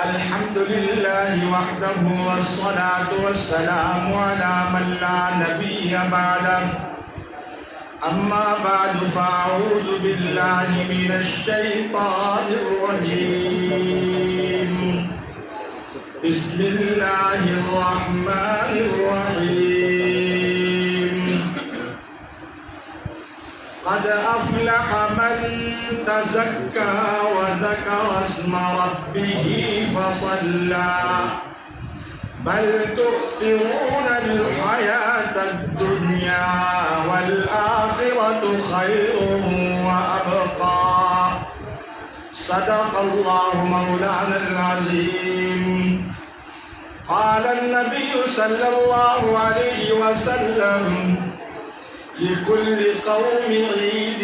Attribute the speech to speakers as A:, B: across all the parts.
A: الحمد لله وحده والصلاة والسلام على من لا نبي بعده أما بعد فأعوذ بالله من الشيطان الرجيم بسم الله الرحمن الرحيم قد أفلح من تزكى وذكر اسم ربه فصلى بل تؤثرون الحياة الدنيا والآخرة خير وأبقى صدق الله مولانا العظيم قال النبي صلى الله عليه وسلم لكل قوم عيد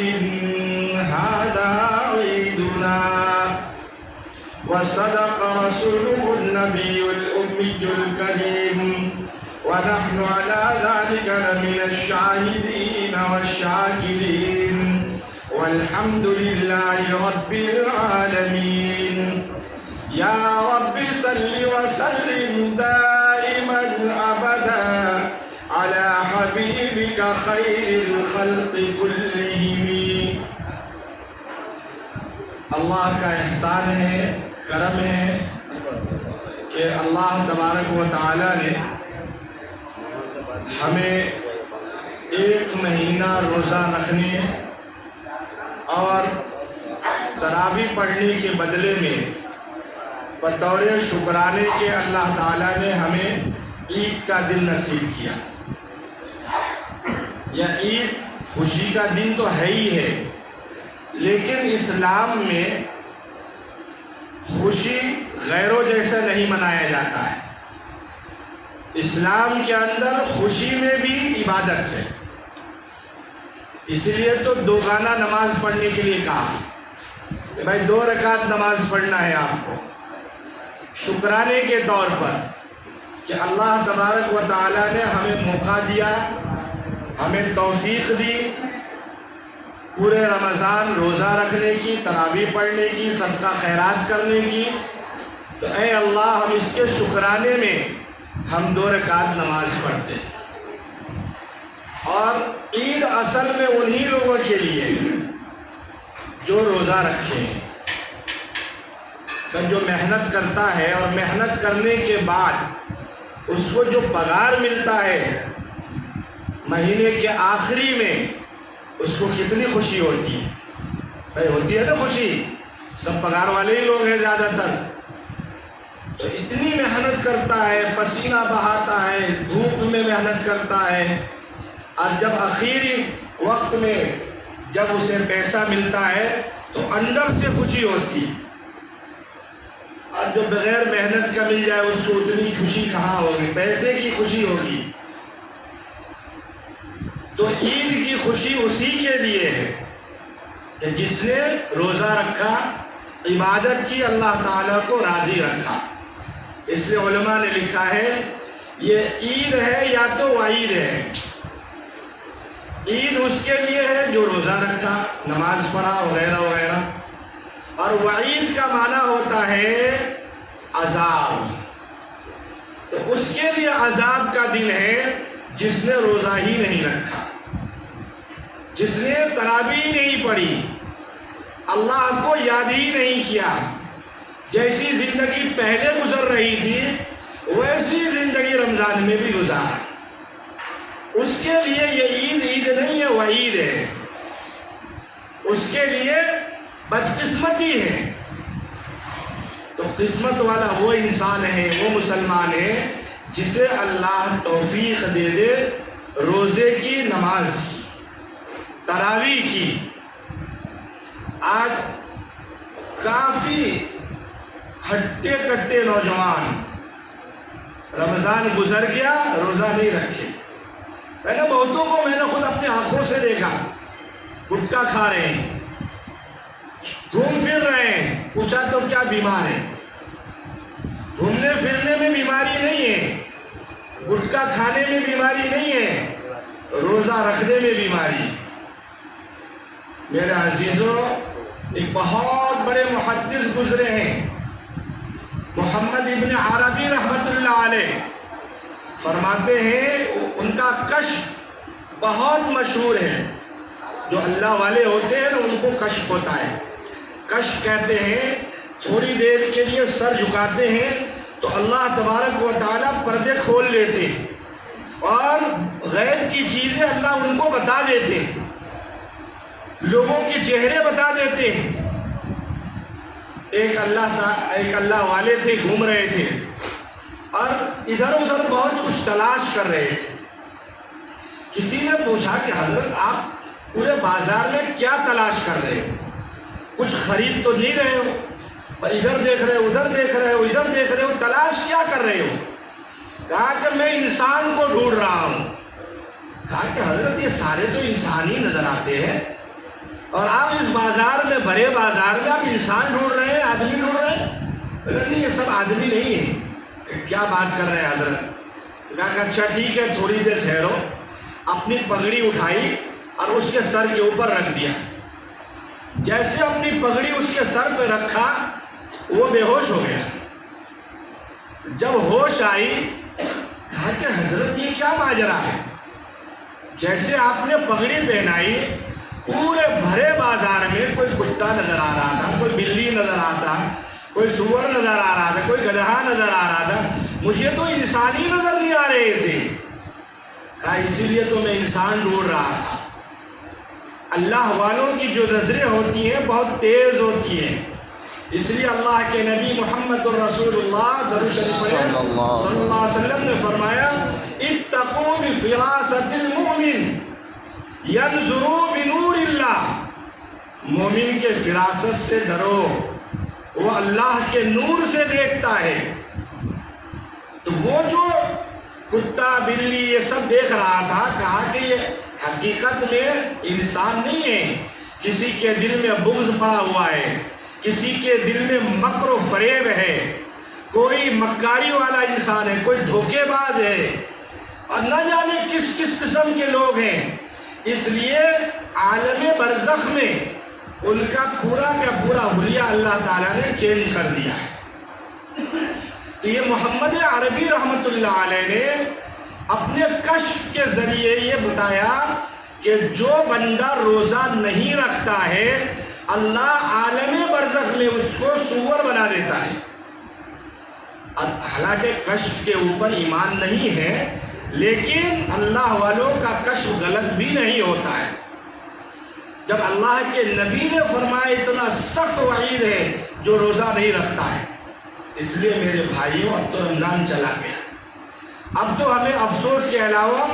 A: هذا عيدنا وصدق رسوله النبي الأمي الكريم ونحن على ذلك لمن الشاهدين والشاكرين والحمد لله رب العالمين يا رب صل وسلم دائما أبدا على حبيبك خير الخلق كلهم. اللہ کا احسان ہے، کرم ہے کہ اللہ تبارک و تعالی نے ہمیں ایک مہینہ روزہ رکھنے اور تراویح پڑھنے کے بدلے میں بطور شکرانے کے اللہ تعالیٰ نے ہمیں عید کا دن نصیب کیا. یہ عید خوشی کا دن تو ہے ہی ہے، لیکن اسلام میں خوشی غیروں جیسا نہیں منایا جاتا ہے. اسلام کے اندر خوشی میں بھی عبادت ہے، اس لیے تو دوگانہ نماز پڑھنے کے لیے کہا کہ بھائی 2 رکعت نماز پڑھنا ہے آپ کو، شکرانے کے طور پر کہ اللہ تبارک و تعالیٰ نے ہمیں موقع دیا، ہمیں توفیق دی پورے رمضان روزہ رکھنے کی، تراویح پڑھنے کی، صدقہ خیرات کرنے کی. تو اے اللہ ہم اس کے شکرانے میں ہم 2 رکعت نماز پڑھتے ہیں. اور عید اصل میں انہی لوگوں کے لیے جو روزہ رکھے ہیں، جو محنت کرتا ہے اور محنت کرنے کے بعد اس کو جو پگار ملتا ہے مہینے کے آخری میں، اس کو کتنی خوشی ہوتی ہے. بھائی ہوتی ہے نا خوشی، سب پگار والے ہی لوگ ہیں زیادہ تر. تو اتنی محنت کرتا ہے، پسینہ بہاتا ہے، دھوپ میں محنت کرتا ہے، اور جب آخری وقت میں جب اسے پیسہ ملتا ہے تو اندر سے خوشی ہوتی ہے. اور جو بغیر محنت کا مل جائے اس کو اتنی خوشی کہاں ہوگی، پیسے کی خوشی ہوگی. تو عید کی خوشی اسی کے لیے ہے کہ جس نے روزہ رکھا، عبادت کی، اللہ تعالیٰ کو راضی رکھا. اس لیے علماء نے لکھا ہے یہ عید ہے یا تو وعید ہے. عید اس کے لیے ہے جو روزہ رکھا، نماز پڑھا وغیرہ وغیرہ، اور وعید کا معنی ہوتا ہے عذاب. تو اس کے لیے عذاب کا دن ہے جس نے روزہ ہی نہیں رکھا، جس نے تراویح نہیں پڑھی، اللہ کو یاد ہی نہیں کیا. جیسی زندگی پہلے گزر رہی تھی ویسی زندگی رمضان میں بھی گزار. اس کے لیے یہ عید نہیں ہے، وعید ہے. اس کے لیے بدقسمتی ہے. تو قسمت والا وہ انسان ہے، وہ مسلمان ہے جسے اللہ توفیق دے دے روزے کی، نماز کی، تراویح کی. آج کافی ہٹے کٹے نوجوان رمضان گزر گیا روزہ نہیں رکھے. میں نے بہتوں کو میں نے خود اپنی آنکھوں سے دیکھا، گٹکا کھا رہے ہیں، گھوم پھر رہے ہیں. پوچھا تو کیا بیمار ہے؟ گھومنے پھرنے میں بیماری نہیں ہے، گٹکا کھانے میں بیماری نہیں ہے، روزہ رکھنے میں بیماری. میرے عزیزوں، بہت بڑے محدث گزرے ہیں، محمد ابن عربی رحمۃ اللہ علیہ، فرماتے ہیں ان کا کشف بہت مشہور ہے۔ جو اللہ والے ہوتے ہیں ان کو کشف ہوتا ہے۔ کشف کہتے ہیں تھوڑی دیر کے لیے سر جھکاتے ہیں تو اللہ تبارک و تعالیٰ پردے کھول لیتے ہیں اور غیب کی چیزیں اللہ ان کو بتا دیتے ہیں، لوگوں کے چہرے بتا دیتے ہیں۔ ایک اللہ والے تھے، گھوم رہے تھے اور ادھر ادھر بہت کچھ تلاش کر رہے تھے۔ کسی نے پوچھا کہ حضرت آپ پورے بازار میں کیا تلاش کر رہے ہو؟ کچھ خرید تو نہیں رہے ہو، اور ادھر دیکھ رہے ہو، ادھر دیکھ رہے ہو، ادھر دیکھ رہے ہو، تلاش کیا کر رہے ہو؟ کہا کہ میں انسان کو ڈھونڈ رہا ہوں۔ کہا کہ حضرت یہ سارے تو انسان ہی نظر آتے ہیں اور آپ اس بازار میں، بڑے بازار میں آپ انسان ڈھونڈ رہے ہیں، آدمی ڈھونڈ رہے ہیں؟ نہیں، یہ سب آدمی نہیں ہے، کیا بات کر رہے ہیں حضرت؟ کہا کہ اچھا ٹھیک ہے، تھوڑی دیر ٹھہرو۔ اپنی پگڑی اٹھائی اور اس کے سر کے اوپر رکھ دیا۔ جیسے اپنی پگڑی اس کے سر پہ رکھا وہ بے ہوش ہو گیا۔ جب ہوش آئی کہا کہ حضرت یہ کیا ماجرا ہے؟ جیسے آپ نے پگڑی پہنائی پورے بھرے بازار میں کوئی کتا نظر آ رہا تھا، کوئی بلی نظر آتا، کوئی سور نظر آ رہا تھا، کوئی گدھا نظر آ رہا تھا، مجھے تو انسان ہی نظر نہیں آ رہے تھے۔ کہا اسی لیے تو میں انسان ڈھونڈ رہا تھا۔ اللہ والوں کی جو نظریں ہوتی ہیں بہت تیز ہوتی ہیں، اس لیے اللہ کے نبی محمد الرسول اللہ درود شریف صلی اللہ علیہ وسلم نے فرمایا اتقوا بفراست المؤمن ينظر بنور اللہ، مومن کے فراست سے ڈرو، وہ اللہ کے نور سے دیکھتا ہے۔ تو وہ جو کتا بلی یہ سب دیکھ رہا تھا، کہا کہ یہ حقیقت میں انسان نہیں ہے، کسی کے دل میں بغض پڑا ہوا ہے، کسی کے دل میں مکر و فریب ہے، کوئی مکاری والا انسان ہے، کوئی دھوکے باز ہے، اور نہ جانے کس کس قسم کے لوگ ہیں۔ اس لیے عالم برزخ میں ان کا پورا کا پورا حلیہ اللہ تعالیٰ نے چینج کر دیا ہے۔ تو یہ محمد عربی رحمۃ اللہ علیہ نے اپنے کشف کے ذریعے یہ بتایا کہ جو بندہ روزہ نہیں رکھتا ہے اللہ عالم برزخ میں اس کو سور بنا دیتا ہے۔ اب حالانکہ کشف کے اوپر ایمان نہیں ہے، لیکن اللہ والوں کا کشف غلط بھی نہیں ہوتا ہے۔ جب اللہ کے نبی نے فرمایا اتنا سخت وعید ہے جو روزہ نہیں رکھتا ہے، اس لیے میرے بھائیوں اب تو رمضان چلا گیا، اب تو ہمیں افسوس کے علاوہ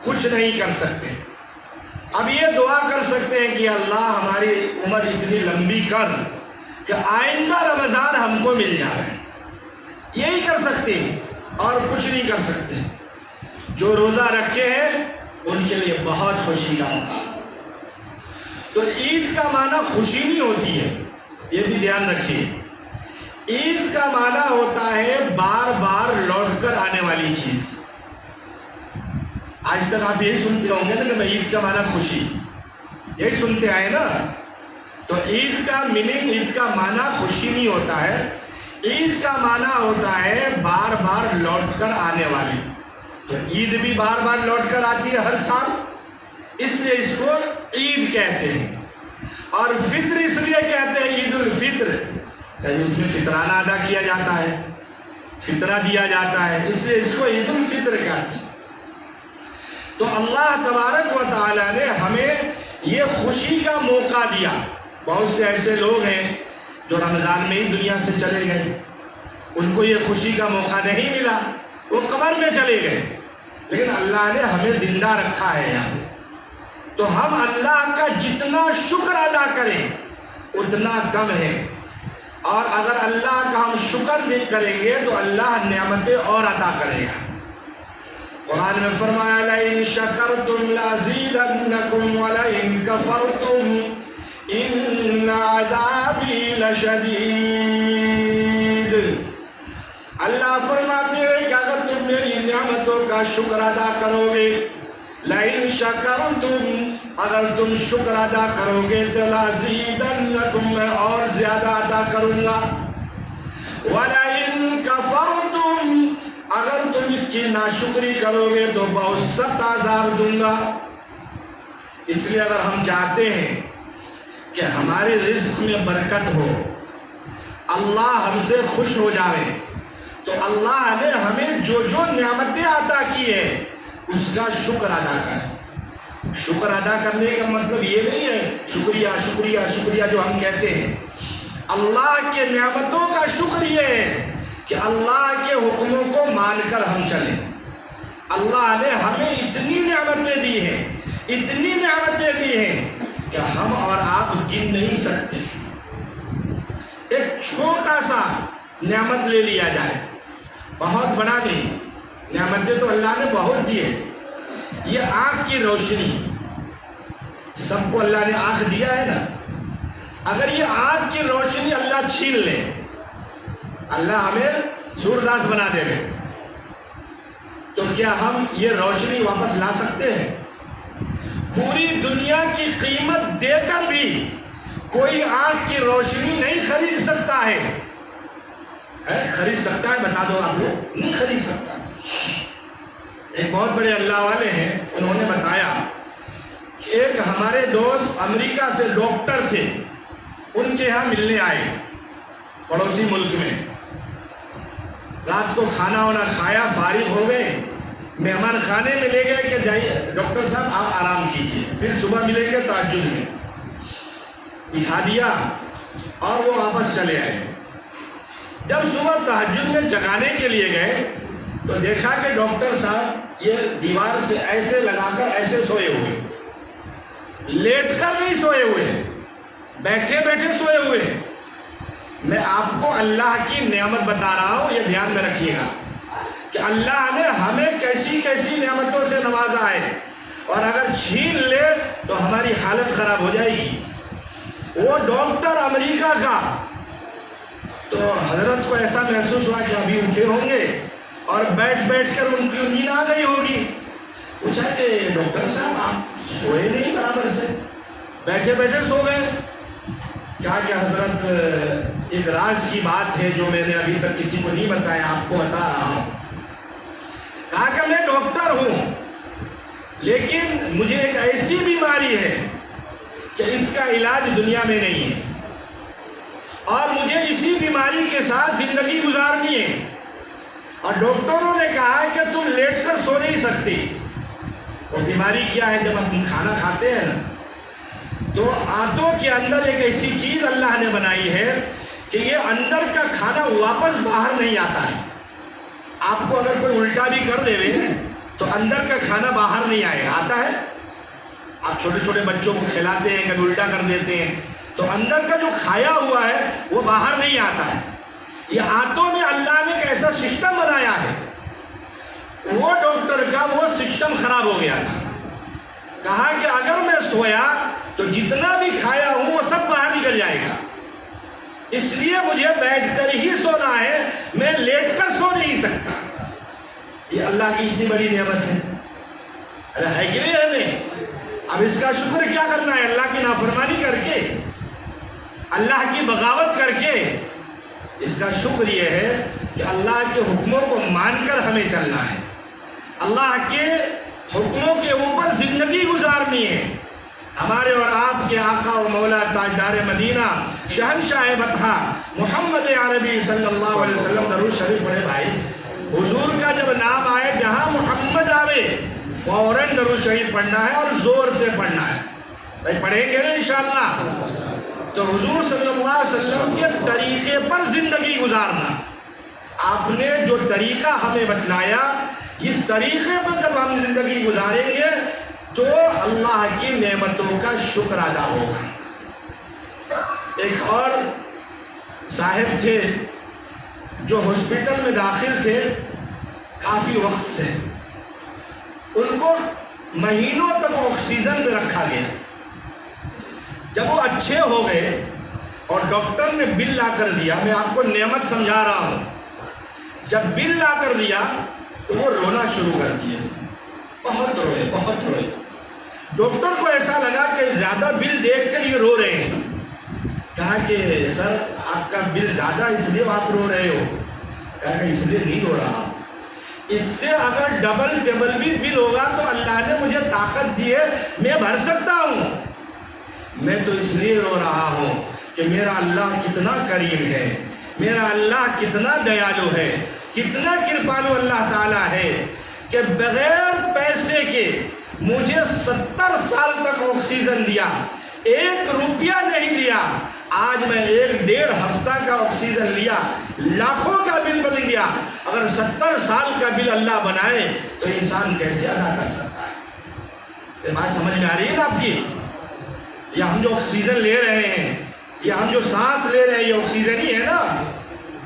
A: کچھ نہیں کر سکتے۔ اب یہ دعا کر سکتے ہیں کہ اللہ ہماری عمر اتنی لمبی کر کہ آئندہ رمضان ہم کو مل جائے، یہی کر سکتے ہیں اور کچھ نہیں کر سکتے۔ جو روزہ رکھے ہیں ان کے لیے بہت خوشی کا موقع۔ تو عید کا معنی خوشی نہیں ہوتی ہے، یہ بھی دھیان رکھیے۔ عید کا معنی ہوتا ہے بار بار لوٹ کر آنے والی چیز۔ آج تک آپ یہی سنتے ہوں گے نا کہ عید کا معنی خوشی، یہی سنتے آئے نا۔ تو عید کا میننگ، عید کا معنی خوشی نہیں ہوتا ہے، عید کا معنی ہوتا ہے بار بار لوٹ کر آنے والی۔ تو عید بھی بار بار لوٹ کر آتی ہے ہر سال، اس لیے اس کو عید کہتے ہیں۔ اور فطر اس لیے کہتے ہیں عید الفطر، اس میں فطرانہ ادا کیا جاتا ہے، فطرہ دیا جاتا ہے، اس لیے اس کو عید الفطر کہتے ہیں۔ تو اللہ تبارک و تعالیٰ نے ہمیں یہ خوشی کا موقع دیا۔ بہت سے ایسے لوگ ہیں جو رمضان میں ہی دنیا سے چلے گئے، ان کو یہ خوشی کا موقع نہیں ملا، وہ قبر میں چلے گئے، لیکن اللہ نے ہمیں زندہ رکھا ہے یہاں۔ تو ہم اللہ کا جتنا شکر ادا کریں اتنا کم ہے، اور اگر اللہ کا ہم شکر نہیں کریں گے تو اللہ نعمتیں اور عطا کرے گا۔ قرآن میں فرمایا لَإِن شَكَرْتُمْ لَأَزِيدَنَّكُمْ وَلَئِن كَفَرْتُمْ إِنَّ عَذَابِي لَشَدِيدٌ۔ اللہ فرماتے ہیں کہ اگر تم میری نعمتوں کا شکر ادا کرو گے، لَإِن شَكَرْتُمْ، اگر تم شکر ادا کرو گے تو لَأَزِيدَنَّكُمْ، میں اور زیادہ عطا کروں گا. وَلَئِن كَفَرْتُمْ اگر تم اس کی ناشکری کرو گے تو بہت سخت عذاب دوں گا. اس لیے اگر ہم چاہتے ہیں کہ ہمارے رزق میں برکت ہو, اللہ ہم سے خوش ہو جائے, تو اللہ نے ہمیں جو جو نعمتیں عطا کی ہے اس کا شکر ادا کریں. شکر ادا کرنے کا مطلب یہ نہیں ہے شکریہ شکریہ شکریہ جو ہم کہتے ہیں. اللہ کے نعمتوں کا شکر یہ ہے کہ اللہ کے حکموں کو مان کر ہم چلیں. اللہ نے ہمیں اتنی نعمتیں دی ہیں, اتنی نعمتیں دی ہیں کہ ہم اور آپ گن نہیں سکتے. ایک چھوٹا سا نعمت لے لیا جائے, بہت بڑا نہیں, نعمتیں تو اللہ نے بہت دی ہے. یہ آنکھ کی روشنی, سب کو اللہ نے آنکھ دیا ہے نا. اگر یہ آنکھ کی روشنی اللہ چھین لے, اللہ ہمیں سورداس بنا دے لے, تو کیا ہم یہ روشنی واپس لا سکتے ہیں؟ پوری دنیا کی قیمت دے کر بھی کوئی آنکھ کی روشنی نہیں خرید سکتا ہے. خرید سکتا ہے؟ بتا دو آپ لوگ. نہیں خرید سکتا. ایک بہت بڑے اللہ والے ہیں, انہوں نے بتایا کہ ایک ہمارے دوست امریکہ سے ڈاکٹر تھے, ان کے یہاں ملنے آئے پڑوسی ملک میں. رات کو کھانا وانا کھایا, فارغ ہو گئے, مہمان خانے میں لے گئے کہ جائیے ڈاکٹر صاحب آپ آرام کیجیے, پھر صبح ملیں گے تہجد میں. دکھا دیا اور وہ واپس چلے آئے. جب صبح تہجد میں جگانے کے لیے گئے تو دیکھا کہ ڈاکٹر صاحب یہ دیوار سے ایسے لگا کر ایسے سوئے ہوئے, لیٹ کر نہیں سوئے ہوئے, بیٹھے بیٹھے سوئے ہوئے. میں آپ کو اللہ کی نعمت بتا رہا ہوں, یہ دھیان میں رکھیے گا کہ اللہ نے ہمیں کیسی کیسی نعمتوں سے نوازا ہے, اور اگر چھین لے تو ہماری حالت خراب ہو جائے گی. وہ ڈاکٹر امریکہ کا, تو حضرت کو ایسا محسوس ہوا کہ ابھی اٹھے ہوں گے اور بیٹھ بیٹھ کر ان کی نیند آ گئی ہوگی. پوچھا کہ ڈاکٹر صاحب آپ سوئے نہیں برابر سے, بیٹھے بیٹھے سو گئے. کہا کہ حضرت ایک راز کی بات ہے جو میں نے ابھی تک کسی کو نہیں بتایا, آپ کو بتا رہا ہوں. کہا کہ میں ڈاکٹر ہوں, لیکن مجھے ایک ایسی بیماری ہے کہ اس کا علاج دنیا میں نہیں ہے, اور مجھے اسی بیماری کے ساتھ زندگی گزارنی ہے. اور ڈاکٹروں نے کہا ہے کہ تم لیٹ کر سو نہیں سکتی. وہ بیماری کیا ہے؟ جب ہم کھانا کھاتے ہیں نا, تو آنتوں کے اندر ایک ایسی چیز اللہ نے بنائی ہے کہ یہ اندر کا کھانا واپس باہر نہیں آتا ہے. آپ کو اگر کوئی الٹا بھی کر دے تو اندر کا کھانا باہر نہیں آئے گا. آتا ہے؟ آپ چھوٹے چھوٹے بچوں کو کھلاتے ہیں, کبھی الٹا کر دیتے ہیں, تو اندر کا جو کھایا ہوا ہے وہ باہر نہیں آتا ہے. یہ آنتوں میں اللہ نے ایک ایسا سسٹم بنایا ہے. وہ ڈاکٹر کا وہ سسٹم خراب ہو گیا تھا. کہا کہ اگر میں سویا تو جتنا بھی کھایا ہوں وہ سب باہر نکل جائے گا, اس لیے مجھے بیٹھ کر ہی سونا ہے, میں لیٹ کر سو نہیں سکتا. یہ اللہ کی اتنی بڑی نعمت ہے. ارے ہے کہ نہیں ہے نہیں؟ اب اس کا شکر کیا کرنا ہے؟ اللہ کی نافرمانی کر کے, اللہ کی بغاوت کر کے. اس کا شکر یہ ہے کہ اللہ کے حکموں کو مان کر ہمیں چلنا ہے, اللہ کے حکموں کے اوپر زندگی گزارنی ہے. ہمارے اور آپ کے آقا و مولا تاجدار مدینہ شہنشاہ مطہع محمد عربی صلی اللہ علیہ وسلم درود شریف پڑھے بھائی. حضور کا جب نام آئے, جہاں محمد آوے فوراً درود شریف پڑھنا ہے اور زور سے پڑھنا ہے. بھائی پڑھیں گے نا انشاءاللہ؟ تو حضور صلی اللہ علیہ وسلم کے طریقے پر زندگی گزارنا. آپ نے جو طریقہ ہمیں بتلایا, اس طریقے پر جب ہم زندگی گزاریں گے تو اللہ کی نعمتوں کا شکر ادا ہوگا. ایک اور صاحب تھے جو ہاسپٹل میں داخل تھے کافی وقت سے, ان کو مہینوں تک آکسیجن پہ رکھا گیا. جب وہ اچھے ہو گئے اور ڈاکٹر نے بل لا کر دیا, میں آپ کو نعمت سمجھا رہا ہوں, جب بل لا کر دیا تو وہ رونا شروع کر دیا, بہت روئے بہت روئے. ڈاکٹر کو ایسا لگا کہ زیادہ بل دیکھ کر یہ رو رہے ہیں. کہا کہا کہ سر آپ کا بل زیادہ اس لیے آپ رو رہے ہو. کہا کہ اس لیے نہیں رو رہا, اس سے اگر ڈبل ٹیبل بھی بل ہوگا تو اللہ نے مجھے طاقت دی ہے, میں بھر سکتا ہوں. میں تو اس لیے رو رہا ہوں کہ میرا اللہ کتنا کریم ہے, میرا اللہ کتنا دیالو ہے, کتنا کرپالو اللہ تعالیٰ ہے کہ بغیر پیسے کے مجھے 70 سال تک آکسیجن دیا, 1 روپیہ نہیں لیا. آج میں 1.5 ہفتہ کا آکسیجن لیا, لاکھوں کا بل بن گیا. اگر 70 سال کا بل اللہ بنائے تو انسان کیسے ادا کر سکتا ہے؟ یہ بات سمجھ میں آ رہی ہے نا آپ کی؟ یہ ہم جو آکسیجن لے رہے ہیں, یہ ہم جو سانس لے رہے ہیں, یہ آکسیجن ہی ہے نا.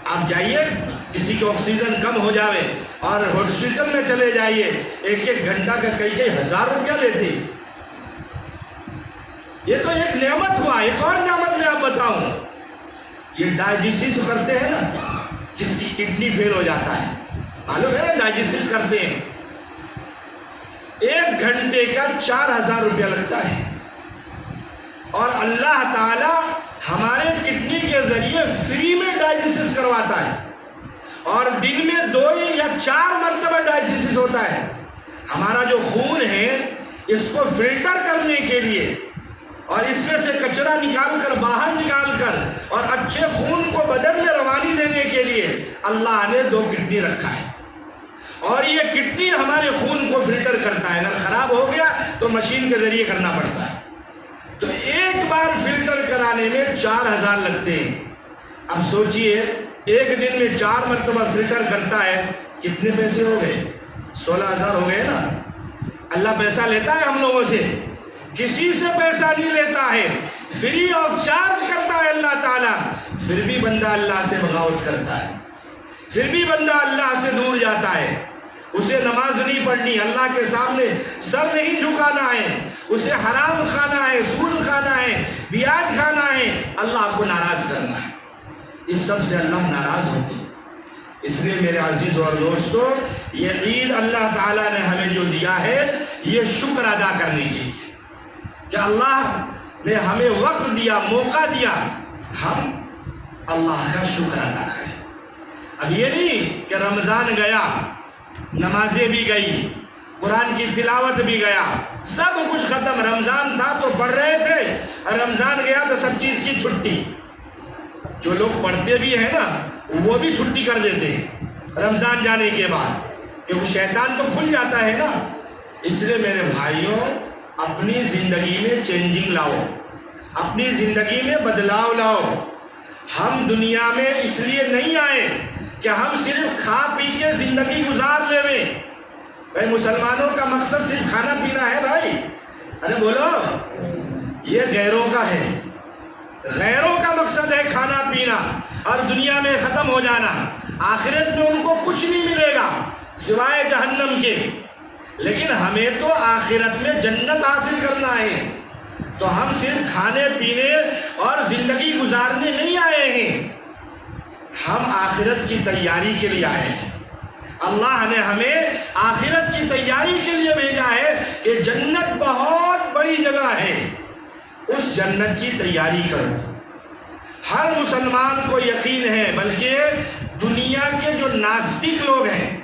A: آپ جائیے, کسی کو آکسیجن کم ہو جاوے اور ہاسپٹل میں چلے جائیے, 1 گھنٹہ کا کئی ہزار روپیہ لیتے. یہ تو ایک نعمت ہوا. ایک اور نعمت میں آپ بتاؤں, یہ ڈائجسس کرتے ہیں نا, جس کی کڈنی فیل ہو جاتا ہے, معلوم ہے نا, ڈائجسس کرتے ہیں, 1 گھنٹے کا 4000 روپیہ لگتا ہے. اور اللہ تعالیٰ ہمارے کڈنی کے ذریعے فری میں ڈائجسس کرواتا ہے, اور دن میں 2 یا 4 مرتبہ ڈائجسس ہوتا ہے. ہمارا جو خون ہے اس کو فلٹر کرنے کے لیے اور اس میں سے کچرا نکال کر, باہر نکال کر, اور اچھے خون کو بدن میں روانی دینے کے لیے اللہ نے 2 کڈنی رکھا ہے. اور یہ کڈنی ہمارے خون کو فلٹر کرتا ہے. اگر خراب ہو گیا تو مشین کے ذریعے کرنا پڑتا ہے. تو ایک بار فلٹر کرانے میں 4000 لگتے ہیں. اب سوچئے, ایک دن میں 4 مرتبہ فلٹر کرتا ہے, کتنے پیسے ہو گئے؟ 16000 ہو گئے نا. اللہ پیسہ لیتا ہے ہم لوگوں سے؟ کسی سے پیسہ نہیں لیتا ہے, فری آف چارج کرتا ہے اللہ تعالیٰ. پھر بھی بندہ اللہ سے بغاوت کرتا ہے, پھر بھی بندہ اللہ سے دور جاتا ہے. اسے نماز نہیں پڑھنی, اللہ کے سامنے سر نہیں جھکانا ہے, اسے حرام کھانا ہے, سود کھانا ہے, بیاج کھانا ہے, اللہ کو ناراض کرنا ہے. اس سب سے اللہ ناراض ہوتی ہے. اس لیے میرے عزیز اور دوستو, یہ عید اللہ تعالیٰ نے ہمیں جو دیا ہے یہ شکر ادا کرنے کے لیے کہ اللہ نے ہمیں وقت دیا, موقع دیا, ہم اللہ کا شکر ادا کریں. اب یہ نہیں کہ رمضان گیا, نمازیں بھی گئی, قرآن کی تلاوت بھی گیا, سب کچھ ختم. رمضان تھا تو پڑھ رہے تھے, رمضان گیا تو سب چیز کی چھٹی. جو لوگ پڑھتے بھی ہیں نا وہ بھی چھٹی کر دیتے ہیں رمضان جانے کے بعد, کیونکہ شیطان تو کھل جاتا ہے نا. اس لیے میرے بھائیوں, اپنی زندگی میں چینجنگ لاؤ, اپنی زندگی میں بدلاؤ لاؤ. ہم دنیا میں اس لیے نہیں آئے کہ ہم صرف کھا پی کے زندگی گزار لیں. بھائی مسلمانوں کا مقصد صرف کھانا پینا ہے بھائی. ارے بولو, یہ غیروں کا ہے. غیروں کا مقصد ہے کھانا پینا اور دنیا میں ختم ہو جانا. آخرت میں ان کو کچھ نہیں ملے گا سوائے جہنم کے. لیکن ہمیں تو آخرت میں جنت حاصل کرنا ہے. تو ہم صرف کھانے پینے اور زندگی گزارنے نہیں آئے ہیں, ہم آخرت کی تیاری کے لیے آئے ہیں. اللہ نے ہمیں آخرت کی تیاری کے لیے بھیجا ہے کہ جنت بہت بڑی جگہ ہے, اس جنت کی تیاری کرو. ہر مسلمان کو یقین ہے, بلکہ دنیا کے جو ناستک لوگ ہیں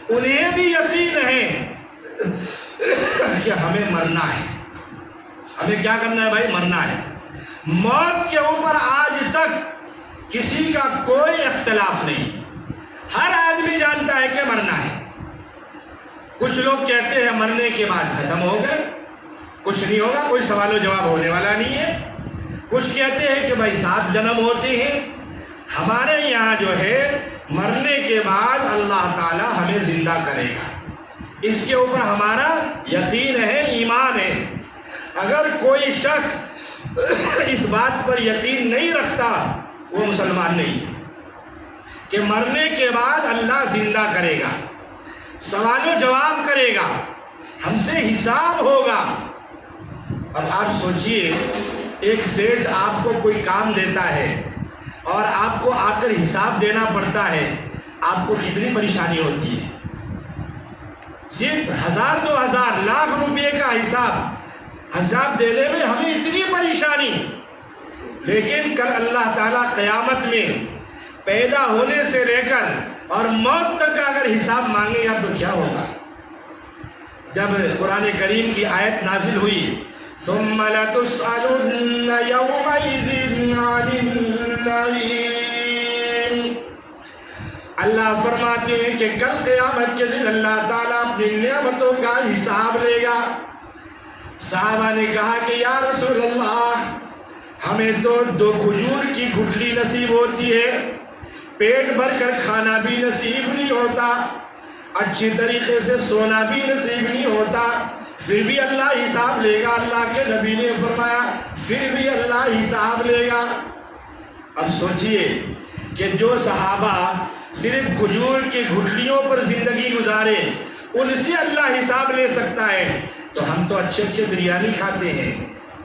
A: انہیں بھی یقین ہے کہ ہمیں مرنا ہے. ہمیں کیا کرنا ہے بھائی؟ مرنا ہے. موت کے اوپر آج تک کسی کا کوئی اختلاف نہیں. ہر آدمی جانتا ہے کہ مرنا ہے. کچھ لوگ کہتے ہیں مرنے کے بعد ختم ہو گئے, کچھ نہیں ہوگا, کوئی سوال و جواب ہونے والا نہیں ہے. کچھ کہتے ہیں کہ بھائی 7 جنم ہوتے ہیں. ہمارے یہاں جو ہے مرنے کے بعد اللہ تعالی ہمیں زندہ کرے گا, اس کے اوپر ہمارا یقین ہے, ایمان ہے. اگر کوئی شخص اس بات پر یقین نہیں رکھتا وہ مسلمان نہیں ہے کہ مرنے کے بعد اللہ زندہ کرے گا, سوال و جواب کرے گا, ہم سے حساب ہوگا. اب آپ سوچئے, ایک سیٹ آپ کو کوئی کام دیتا ہے اور آپ کو آ کر حساب دینا پڑتا ہے, آپ کو کتنی پریشانی ہوتی ہے. صرف 1000 2000 لاکھ روپے کا حساب دینے میں ہمیں اتنی پریشانی لیکن کل اللہ تعالیٰ قیامت میں پیدا ہونے سے لے کر اور موت تک کا اگر حساب مانگے گا تو کیا ہوگا؟ جب قرآن کریم کی آیت نازل ہوئی ثم لتسألن يومئذ عن النعيم، اللہ فرماتے ہیں کہ کل قیامت کے دن اللہ تعالیٰ اپنی نعمتوں کا حساب لے گا۔ صحابہ نے کہا کہ یا رسول اللہ، ہمیں تو 2 کھجور کی گٹھلی نصیب ہوتی ہے، پیٹ بھر کر کھانا بھی نصیب نہیں ہوتا، اچھی طریقے سے سونا بھی نصیب نہیں ہوتا، پھر بھی اللہ حساب لے گا۔ اللہ کے نبی نے فرمایا پھر بھی اللہ حساب لے گا۔ اب سوچئے کہ جو صحابہ صرف کھجور کی گٹھلیوں پر زندگی گزارے ان سے اللہ حساب لے سکتا ہے، تو ہم تو اچھے اچھے بریانی کھاتے ہیں،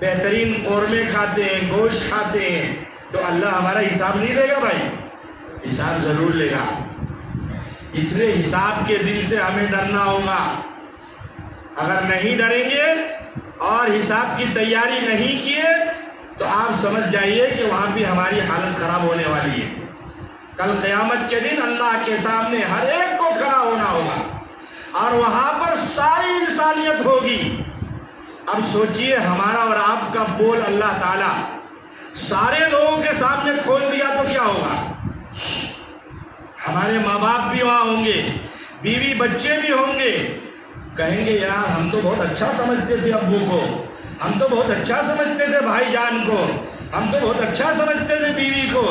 A: بہترین قورمے کھاتے ہیں، گوشت کھاتے ہیں، تو اللہ ہمارا حساب نہیں لے گا؟ بھائی حساب ضرور لے گا۔ اس لیے حساب کے دن سے ہمیں ڈرنا ہوگا۔ اگر نہیں ڈریں گے اور حساب کی تیاری نہیں کیے تو آپ سمجھ جائیے کہ وہاں بھی ہماری حالت خراب ہونے والی ہے۔ کل قیامت کے دن اللہ کے سامنے ہر ایک کو کھڑا ہونا ہوگا اور وہاں پر ساری انسانیت ہوگی۔ اب سوچئے ہمارا اور آپ کا بول اللہ تعالیٰ سارے لوگوں کے سامنے کھول دیا تو کیا ہوگا؟ ہمارے ماں باپ بھی وہاں ہوں گے، بیوی بچے بھی ہوں گے، کہیں گے یار ہم تو بہت اچھا سمجھتے تھے ابو کو، ہم تو بہت اچھا سمجھتے تھے بھائی جان کو، ہم تو بہت اچھا سمجھتے تھے بیوی کو،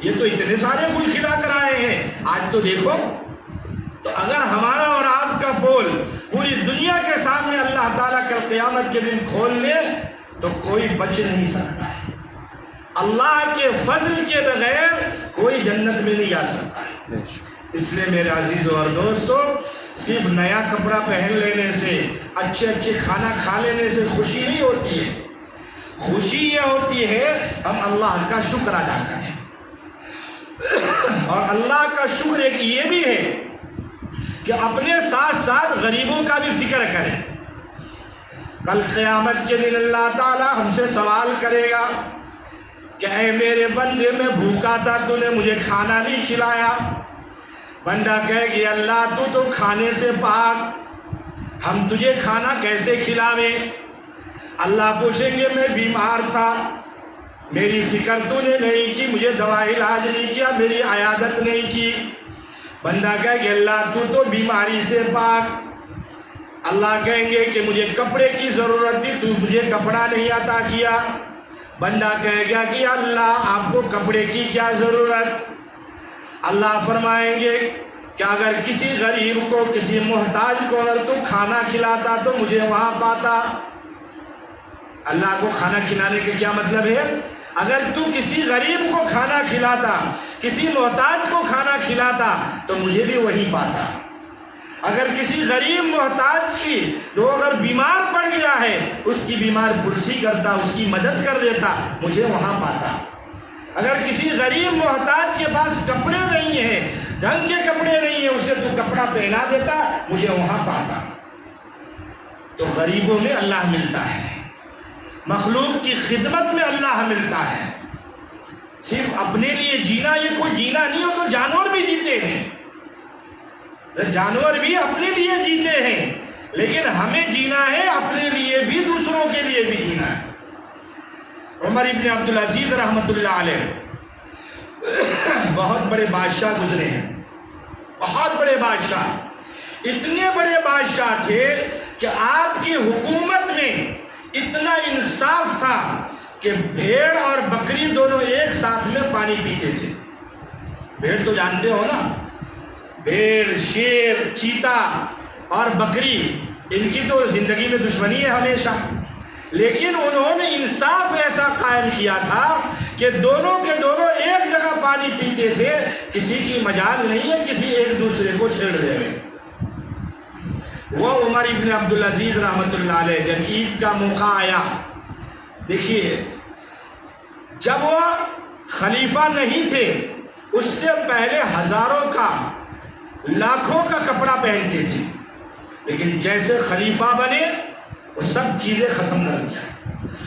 A: یہ تو اتنے سارے گل کھلا کر آئے ہیں، آج تو دیکھو۔ تو اگر ہمارا اور آپ کا بول پوری دنیا کے سامنے اللہ تعالیٰ کل قیامت کے دن کھول لے تو کوئی بچ نہیں سکتا ہے۔ اللہ کے فضل کے بغیر کوئی جنت میں نہیں آ سکتا ہے۔ اس لیے میرے عزیزوں اور دوستوں، صرف نیا کپڑا پہن لینے سے، اچھے اچھے کھانا کھا لینے سے خوشی نہیں ہوتی ہے۔ خوشی یہ ہوتی ہے ہم اللہ کا شکر ادا کریں، اور اللہ کا شکر ایک یہ بھی ہے کہ اپنے ساتھ ساتھ غریبوں کا بھی فکر کریں۔ کل قیامت کے دن اللہ تعالی ہم سے سوال کرے گا کہ اے میرے بندے، میں بھوکا تھا، تو نے مجھے کھانا نہیں کھلایا۔ بندہ کہے کہ اللہ تو کھانے سے پاک، ہم تجھے کھانا کیسے کھلاویں؟ اللہ پوچھیں گے میں بیمار تھا، میری فکر تو نے نہیں کی، مجھے دوا علاج نہیں کیا، میری عیادت نہیں کی۔ بندہ کہے کہ اللہ تو بیماری سے پاک۔ اللہ کہیں گے کہ مجھے کپڑے کی ضرورت تھی، تو مجھے کپڑا نہیں عطا کیا۔ بندہ کہے گا کہ اللہ آپ کو کپڑے کی کیا ضرورت؟ اللہ فرمائیں گے کہ اگر کسی غریب کو، کسی محتاج کو اگر تو کھانا کھلاتا تو مجھے وہاں پاتا۔ اللہ کو کھانا کھلانے کا کیا مطلب ہے؟ اگر تو کسی غریب کو کھانا کھلاتا، کسی محتاج کو کھانا کھلاتا تو مجھے بھی وہیں پاتا۔ اگر کسی غریب محتاج کی جو اگر بیمار پڑ گیا ہے، اس کی بیمار پرسی کرتا، اس کی مدد کر دیتا، مجھے وہاں پاتا۔ اگر کسی غریب محتاج کے پاس کپڑے نہیں ہیں، ڈھنگ کے کپڑے نہیں ہیں، اسے تو کپڑا پہنا دیتا، مجھے وہاں پاتا۔ تو غریبوں میں اللہ ملتا ہے، مخلوق کی خدمت میں اللہ ملتا ہے۔ صرف اپنے لیے جینا یہ کوئی جینا نہیں ہو، تو جانور بھی جیتے ہیں، جانور بھی اپنے لیے جیتے ہیں، لیکن ہمیں جینا ہے اپنے لیے بھی، دوسروں کے لیے بھی جینا ہے۔ عمر ابن عبدالعزیز رحمۃ اللہ علیہ بہت بڑے بادشاہ گزرے ہیں، بہت بڑے بادشاہ، اتنے بڑے بادشاہ تھے کہ آپ کی حکومت میں اتنا انصاف تھا کہ بھیڑ اور بکری دونوں ایک ساتھ میں پانی پیتے تھے۔ بھیڑ تو جانتے ہو نا، بھیڑ، شیر، چیتا اور بکری، ان کی تو زندگی میں دشمنی ہے ہمیشہ، لیکن انہوں نے انصاف ایسا قائم کیا تھا کہ دونوں کے دونوں ایک جگہ پانی پیتے تھے، کسی کی مجال نہیں ہے کسی ایک دوسرے کو چھیڑ رہے ہیں۔ وہ عمر ابن عبدالعزیز رحمۃ اللہ علیہ جب عید کا موقع آیا، دیکھیے جب وہ خلیفہ نہیں تھے اس سے پہلے ہزاروں کا، لاکھوں کا کپڑا پہنتے تھے، لیکن جیسے خلیفہ بنے وہ سب چیزیں ختم کر دیا۔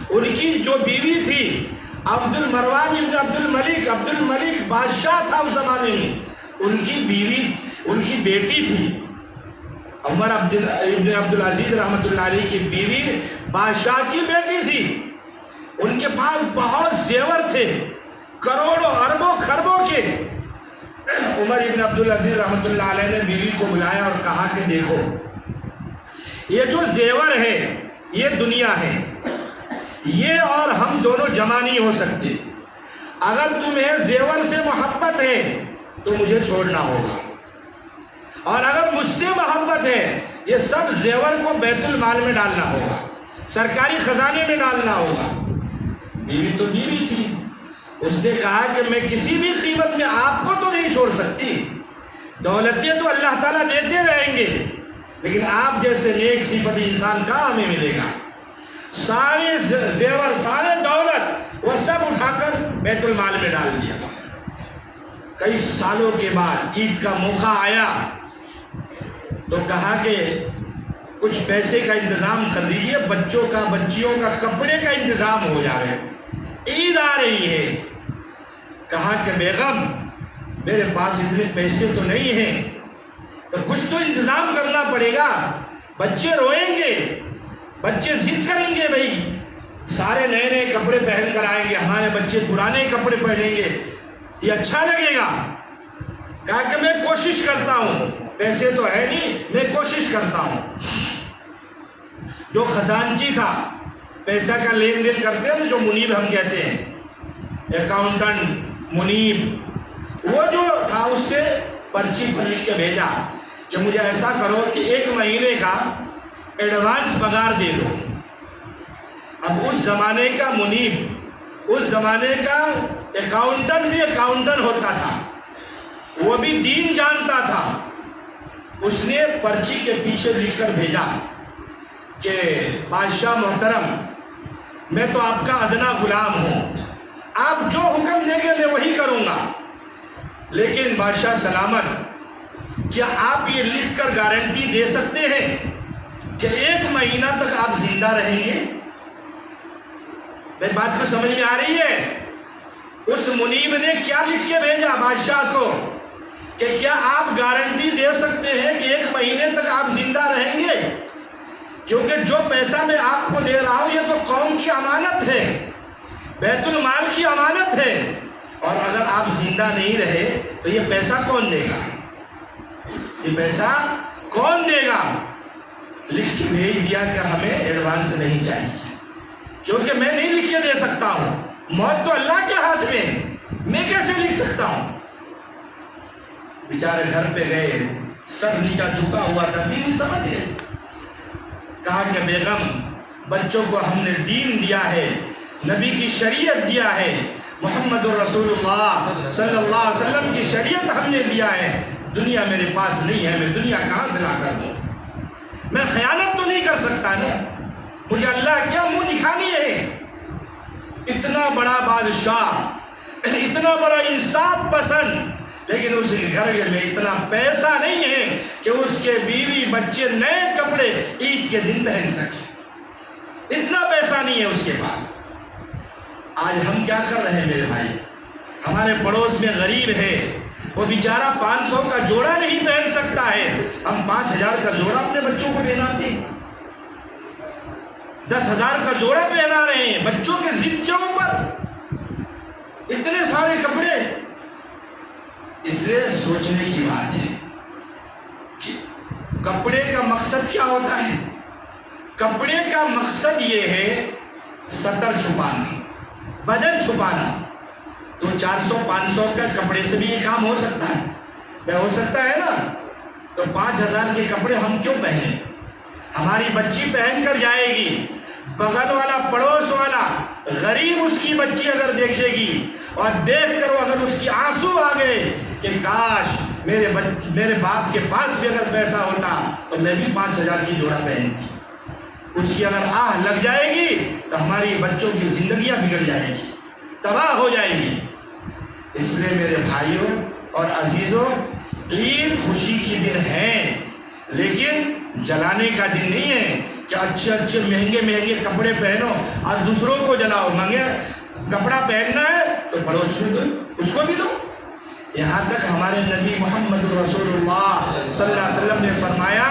A: ان کی جو بیوی تھی عبد المروان ابن عبد الملک بادشاہ تھا اس زمانے میں، ان کی بیوی، ان کی بیٹی تھی عمر ابن عبدالعزیز رحمۃ اللہ علیہ کی بیوی بادشاہ کی بیٹی تھی، ان کے پاس بہت زیور تھے، کروڑوں اربوں خربوں کے۔ عمر ابن عبدالعزیز رحمۃ اللہ علیہ نے بیوی کو بلایا اور کہا کہ دیکھو یہ جو زیور ہے یہ دنیا ہے، یہ اور ہم دونوں جمع نہیں ہو سکتے، اگر تمہیں زیور سے محبت ہے تو مجھے چھوڑنا ہوگا، اور اگر مجھ سے محبت ہے یہ سب زیور کو بیت المال میں ڈالنا ہوگا، سرکاری خزانے میں ڈالنا ہوگا۔ بیوی تو بیوی تھی، اس نے کہا کہ میں کسی بھی قیمت میں آپ کو تو نہیں چھوڑ سکتی، دولتیں تو اللہ تعالیٰ دیتے رہیں گے، لیکن آپ جیسے نیک صفت انسان کہاں ہمیں ملے گا؟ سارے زیور، سارے دولت وہ سب اٹھا کر بیت المال میں ڈال دیا۔ کئی سالوں کے بعد عید کا موقع آیا تو کہا کہ کچھ پیسے کا انتظام کر دیجیے، بچوں کا، بچیوں کا کپڑے کا انتظام ہو جائے، عید آ رہی ہے۔ کہا کہ بیگم میرے پاس اتنے پیسے تو نہیں ہیں، تو کچھ تو انتظام کرنا پڑے گا، بچے روئیں گے، بچے ضد کریں گے، بھائی سارے نئے نئے کپڑے پہن کر آئیں گے، ہمارے بچے پرانے کپڑے پہنیں گے، یہ اچھا لگے گا۔ کہا کہ میں کوشش کرتا ہوں، پیسے تو ہے نہیں، میں کوشش کرتا ہوں۔ جو خزانچی تھا، پیسہ کا لین دین کرتے ہیں جو منیب ہم کہتے ہیں، اکاؤنٹنٹ منیب، وہ جو تھا اس سے پرچی لکھ کے بھیجا کہ مجھے ایسا کرو کہ 1 مہینے کا ایڈوانس پگار دے دو۔ اب اس زمانے کا منیب، اس زمانے کا اکاؤنٹنٹ بھی اکاؤنٹنٹ ہوتا تھا، وہ بھی دین جانتا تھا، اس نے پرچی کے پیچھے لکھ کر بھیجا کہ بادشاہ محترم میں تو آپ کا ادنا غلام ہوں، آپ جو حکم دیں گے میں وہی کروں گا، لیکن بادشاہ سلامت کیا آپ یہ لکھ کر گارنٹی دے سکتے ہیں کہ 1 مہینہ تک آپ زندہ رہیں گے؟ میری بات کو سمجھ میں آ رہی ہے؟ اس منیب نے کیا لکھ کے بھیجا بادشاہ کو کہ کیا آپ گارنٹی دے سکتے ہیں کہ 1 مہینے تک آپ زندہ رہیں گے؟ کیونکہ جو پیسہ میں آپ کو دے رہا ہوں یہ تو قوم کی امانت ہے، بیت المال کی امانت ہے، اور اگر آپ زندہ نہیں رہے تو یہ پیسہ کون دے گا؟ یہ پیسہ کون دے گا؟ لکھ کے بھیج دیا کہ ہمیں ایڈوانس نہیں چاہیے، کیونکہ میں نہیں لکھ کے دے سکتا ہوں، موت تو اللہ کے ہاتھ میں، میں کیسے لکھ سکتا ہوں؟ بیچارے گھر پہ گئے، سر نیچا جھکا ہوا تھا، بیوی سمجھ گئے، کہا کہ بیگم بچوں کو ہم نے دین دیا ہے، نبی کی شریعت دیا ہے، محمد رسول اللہ صلی اللہ علیہ وسلم کی شریعت ہم نے دیا ہے، دنیا میرے پاس نہیں ہے، میں دنیا کہاں سے لا کر دوں؟ میں خیانت تو نہیں کر سکتا نا، مجھے اللہ کیا منہ دکھانی ہے؟ اتنا بڑا بادشاہ، اتنا بڑا انصاف پسند، لیکن اس کے گھر میں اتنا پیسہ نہیں ہے کہ اس کے بیوی بچے نئے کپڑے عید کے دن پہن سکے، اتنا پیسہ نہیں ہے اس کے پاس۔ آج ہم کیا کر رہے ہیں میرے بھائی؟ ہمارے پڑوس میں غریب ہے، وہ بیچارہ 500 کا جوڑا نہیں پہن سکتا ہے، ہم 5000 کا جوڑا اپنے بچوں کو پہناتے ہیں، 10,000 کا جوڑا پہنا رہے ہیں بچوں کے ضد کے اوپر، اتنے سارے کپڑے۔ اس لیے سوچنے کی بات ہے کہ کپڑے کا مقصد کیا ہوتا ہے؟ کپڑے کا مقصد یہ ہے سطر چھپانا، بدن چھپانا۔ تو 400-500 کا کپڑے سے بھی یہ کام ہو سکتا ہے، ہو سکتا ہے نا؟ تو 5,000 کے کپڑے ہم کیوں پہنیں؟ ہماری بچی پہن کر جائے گی، بغل والا، پڑوس والا غریب اس کی بچی اگر دیکھے گی اور دیکھ کر اگر اس کی آنسو آ گئے کہ کاش میرے باپ کے پاس بھی اگر پیسہ ہوتا تو میں بھی 5,000 کی جوڑا پہنتی، اس کی اگر آہ لگ جائے گی تو ہماری بچوں کی زندگیاں بگڑ جائیں گی، تباہ ہو جائے گی۔ اس لیے میرے بھائیوں اور عزیزوں، عید خوشی کی دن ہے، لیکن جلانے کا دن نہیں ہے کہ اچھے اچھے مہنگے مہنگے کپڑے پہنو اور دوسروں کو جلاؤ۔ کپڑا پہننا ہے تو پڑوس کو دو، اس کو بھی دو۔ یہاں تک ہمارے نبی محمد رسول اللہ صلی اللہ علیہ وسلم نے فرمایا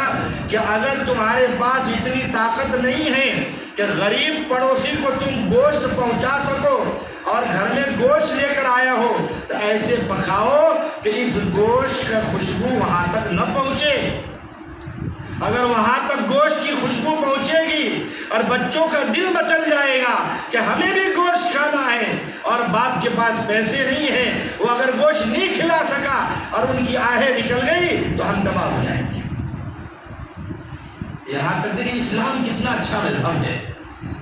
A: کہ اگر تمہارے پاس اتنی طاقت نہیں ہے کہ غریب پڑوسی کو تم گوشت پہنچا سکو اور گھر میں گوشت لے کر آیا ہو تو ایسے پکاؤ کہ اس گوشت کا خوشبو وہاں تک نہ پہنچے۔ اگر وہاں تک گوشت کی خوشبو پہنچے گی اور بچوں کا دل مچل جائے گا کہ ہمیں بھی گوشت کھانا ہے اور باپ کے پاس پیسے نہیں ہیں، وہ اگر گوشت نہیں کھلا سکا اور ان کی آہیں نکل گئی تو ہم تباہ ہو جائیں گے۔ یہاں تک کہ اسلام کتنا اچھا مذہب ہے،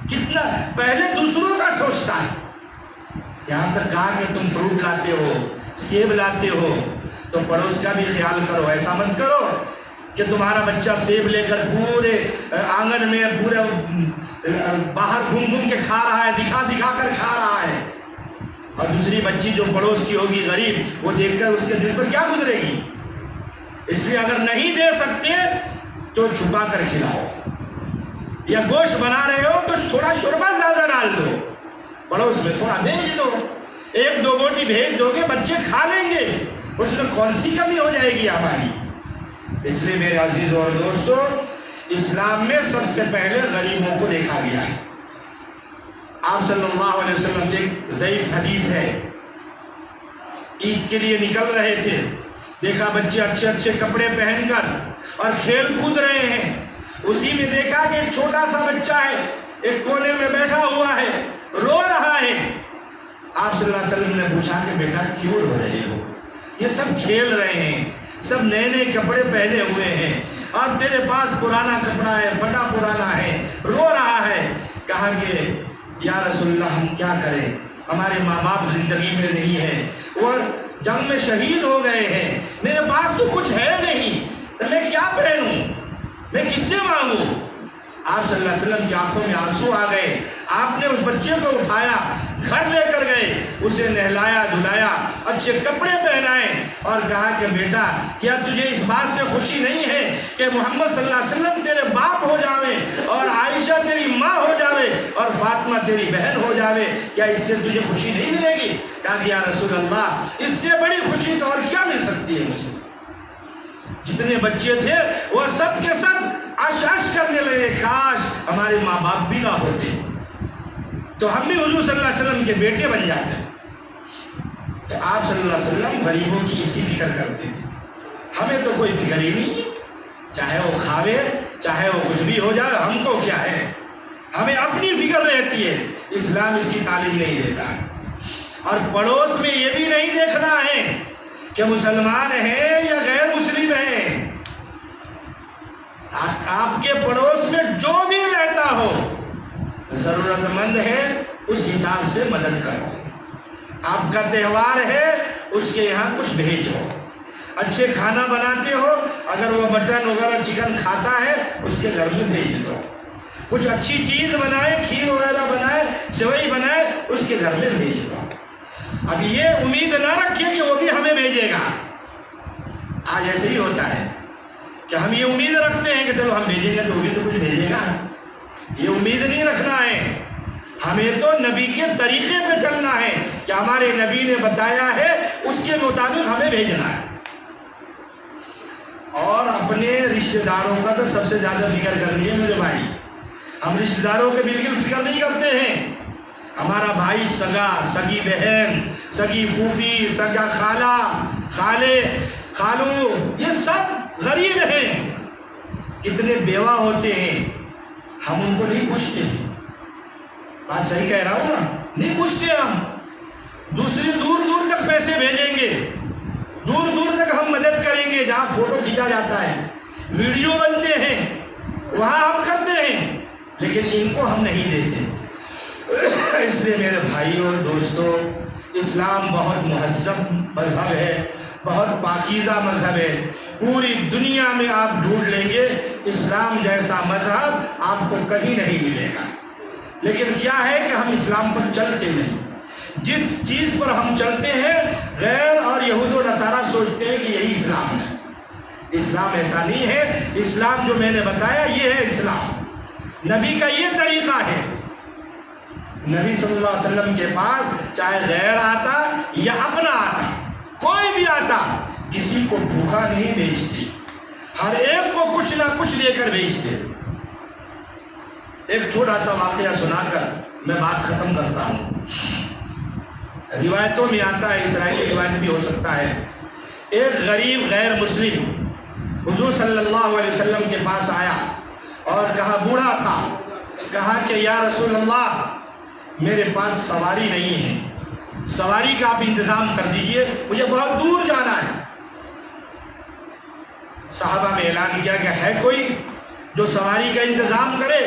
A: کتنا پہلے دوسروں کا سوچتا ہے۔ یہاں تک کہا کہ تم فروٹ لاتے ہو، سیب لاتے ہو تو پڑوس کا بھی خیال کرو، ایسا مت کرو کہ تمہارا بچہ سیب لے کر پورے آنگن میں پورے باہر گھوم گھوم کے کھا رہا ہے، دکھا دکھا کر کھا رہا ہے، اور دوسری بچی جو پڑوس کی ہوگی غریب، وہ دیکھ کر اس کے دل پر کیا گزرے گی؟ اس لیے اگر نہیں دے سکتے تو چھپا کر کھلاؤ، یا گوشت بنا رہے ہو تو تھوڑا شوربہ زیادہ ڈال دو، پڑوس میں تھوڑا بھیج دو، ایک دو بوٹی بھیج دو گے بچے کھا لیں گے، اس میں کون سی کمی ہو جائے گی ہماری؟ اس لیے میرے عزیزوں اور دوستو، اسلام میں سب سے پہلے غریبوں کو دیکھا گیا ہے۔ آپ صلی اللہ علیہ وسلم کی ایک ضعیف حدیث ہے، عید کے لیے نکل رہے تھے، دیکھا بچے اچھے اچھے کپڑے پہن کر اور کھیل کود رہے ہیں، اسی میں دیکھا کہ ایک چھوٹا سا بچہ ہے، ایک کونے میں بیٹھا ہوا ہے، رو رہا ہے۔ آپ صلی اللہ علیہ وسلم نے پوچھا کہ بیٹا کیوں رو رہے ہو؟ یہ سب کھیل رہے ہیں، سب نئے نئے کپڑے پہنے ہوئے ہیں اور تیرے پاس پرانا کپڑا ہے، بڑا پرانا ہے، رو رہا ہے۔ کہا کہ یا رسول اللہ ہم کیا کریں، ہمارے ماں باپ زندگی میں نہیں ہیں، وہ جنگ میں شہید ہو گئے ہیں، میرے پاس تو کچھ ہے نہیں، تو میں کیا پہنوں، میں کس سے مانگوں؟ آپ صلی اللہ علیہ وسلم کی آنکھوں میں آنسو آ گئے، آپ نے اس بچے کو اٹھایا، گھر لے کر گئے، اسے نہلایا دھلایا، اچھے کپڑے پہنائے اور کہا کہ بیٹا کیا تجھے اس بات سے خوشی نہیں ہے کہ محمد صلی اللہ علیہ وسلم تیرے باپ ہو جاوے اور عائشہ تیری ماں ہو جاوے اور فاطمہ تیری بہن ہو جاوے، کیا اس سے تجھے خوشی نہیں ملے گی؟ کہا کہ یا رسول اللہ اس سے بڑی خوشی تو اور کیا مل سکتی ہے مجھے؟ جتنے بچے تھے وہ سب کے سب عش عش کرنے لگے، کاش ہمارے ماں باپ بھی نہ ہوتے تو ہم بھی حضور صلی اللہ علیہ وسلم کے بیٹے بن جاتے۔ تو آپ صلی اللہ علیہ وسلم غریبوں کی اسی فکر کرتے تھے، ہمیں تو کوئی فکر ہی نہیں، چاہے وہ کھاوے چاہے وہ کچھ بھی ہو جائے، ہم کو کیا ہے، ہمیں اپنی فکر رہتی ہے۔ اسلام اس کی تعلیم نہیں دیتا، اور پڑوس میں یہ بھی نہیں دیکھنا ہے کہ مسلمان ہیں یا غیر مسلم ہیں، آپ کے پڑوس میں جو بھی رہتا ہو ضرورت مند ہے اس حساب سے مدد کرو، آپ کا تہوار ہے اس کے یہاں کچھ بھیجو، اچھے کھانا بناتے ہو اگر وہ مٹن وغیرہ چکن کھاتا ہے اس کے گھر میں بھیج دو، کچھ اچھی چیز بنائے، کھیر وغیرہ بنائے، سیوئی بنائے، اس کے گھر میں بھیج دو۔ اب یہ امید نہ رکھیں کہ وہ بھی ہمیں بھیجے گا، آج ایسے ہی ہوتا ہے کہ ہم یہ امید رکھتے ہیں کہ چلو ہم بھیجیں گے تو وہ بھی تو کچھ بھیجے گا، یہ امید نہیں رکھنا ہے، ہمیں تو نبی کے طریقے پہ چلنا ہے کہ ہمارے نبی نے بتایا ہے اس کے مطابق ہمیں بھیجنا ہے۔ اور اپنے رشتہ داروں کا تو سب سے زیادہ فکر کرنی ہے میرے بھائی، ہم رشتہ داروں کے بالکل فکر نہیں کرتے ہیں، ہمارا بھائی سگا، سگی بہن، سگی پھوپھی، سگا خالہ، خالے، خالو، یہ سب غریب ہیں، کتنے بیوہ ہوتے ہیں، ہم ان کو نہیں پوچھتے، بات صحیح کہہ رہا ہوں نا، نہیں پوچھتے ہم، دوسری دور دور تک پیسے بھیجیں گے، دور دور تک ہم مدد کریں گے، جہاں فوٹو کھینچا جاتا ہے، ویڈیو بنتے ہیں، وہاں ہم کرتے ہیں، لیکن ان کو ہم نہیں دیتے۔ اس لیے میرے بھائیوں اور دوستوں، اسلام بہت مہذب مذہب ہے، بہت پاکیزہ مذہب ہے، پوری دنیا میں آپ ڈھونڈ لیں گے اسلام جیسا مذہب آپ کو کہیں نہیں ملے گا، لیکن کیا ہے کہ ہم اسلام پر چلتے نہیں، جس چیز پر ہم چلتے ہیں غیر اور یہود و نصارہ سوچتے ہیں کہ یہی اسلام ہے، اسلام ایسا نہیں ہے، اسلام جو میں نے بتایا یہ ہے اسلام، نبی کا یہ طریقہ ہے، نبی صلی اللہ علیہ وسلم کے پاس چاہے غیر آتا یا اپنا آتا، کوئی بھی آتا، کسی کو بھوکا نہیں بھیجتی، ہر ایک کو کچھ نہ کچھ لے کر بھیجتے۔ ایک چھوٹا سا واقعہ سنا کر میں بات ختم کرتا ہوں۔ روایتوں میں آتا ہے، اسرائیلی روایت بھی ہو سکتا ہے، ایک غریب غیر مسلم حضور صلی اللہ علیہ وسلم کے پاس آیا اور کہا، بوڑھا تھا، کہا کہ یا رسول اللہ میرے پاس سواری نہیں ہے، سواری کا آپ انتظام کر دیجئے، مجھے بہت دور جانا ہے۔ صحابہ میں اعلان کیا کہ ہے کوئی جو سواری کا انتظام کرے؟